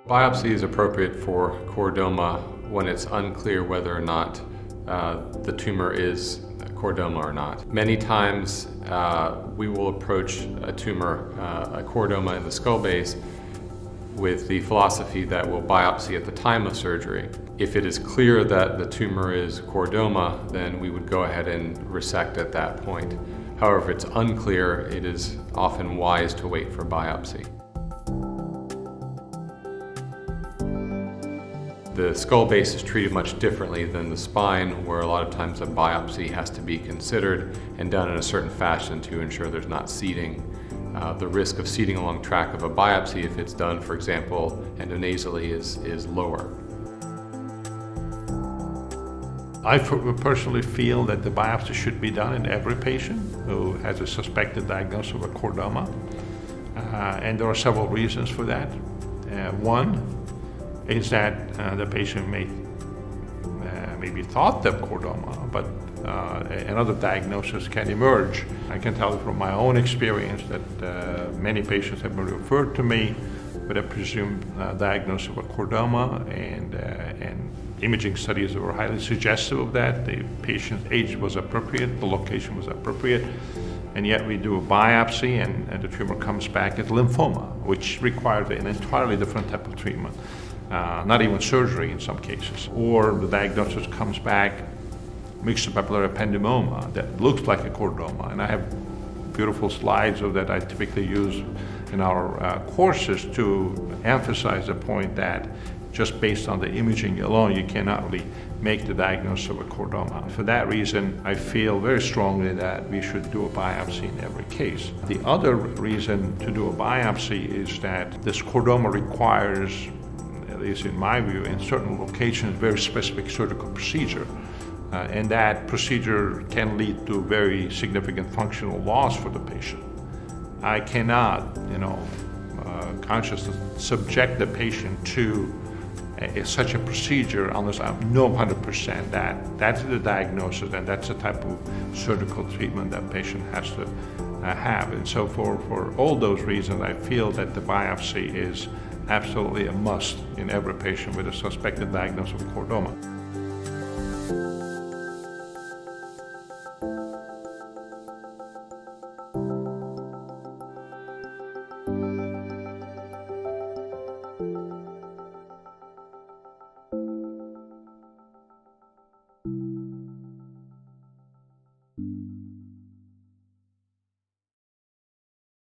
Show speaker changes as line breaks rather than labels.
Biopsy is appropriate for chordoma when it's unclear whether or not the tumor is chordoma or not. Many times we will approach a tumor, a chordoma in the skull base, with the philosophy that we'll biopsy at the time of surgery. If it is clear that the tumor is chordoma, then we would go ahead and resect at that point. However, if it's unclear, it is often wise to wait for biopsy. The skull base is treated much differently than the spine, where a lot of times a biopsy has to be considered and done in a certain fashion to ensure there's not seeding. The risk of seeding along track of a biopsy, if it's done, for example, endonasally, is lower.
I personally feel that the biopsy should be done in every patient who has a suspected diagnosis of a chordoma, and there are several reasons for that. One is that the patient may be thought to have chordoma, but another diagnosis can emerge. I can tell you from my own experience that many patients have been referred to me with a presumed diagnosis of a chordoma, and imaging studies were highly suggestive of that. The patient's age was appropriate, the location was appropriate, and yet we do a biopsy and the tumor comes back as lymphoma, which requires an entirely different type of treatment. Not even surgery in some cases. Or the diagnosis comes back mixed papillary ependymoma that looks like a chordoma. And I have beautiful slides of that I typically use in our courses to emphasize the point that just based on the imaging alone, you cannot really make the diagnosis of a chordoma. For that reason, I feel very strongly that we should do a biopsy in every case. The other reason to do a biopsy is that this chordoma requires, at least in my view, in certain locations, very specific surgical procedure. And that procedure can lead to very significant functional loss for the patient. I cannot, consciously subject the patient to such a procedure unless I know 100% that that's the diagnosis and that's the type of surgical treatment that patient has to have. And so for all those reasons, I feel that the biopsy is absolutely a must in every patient with a suspected diagnosis of chordoma.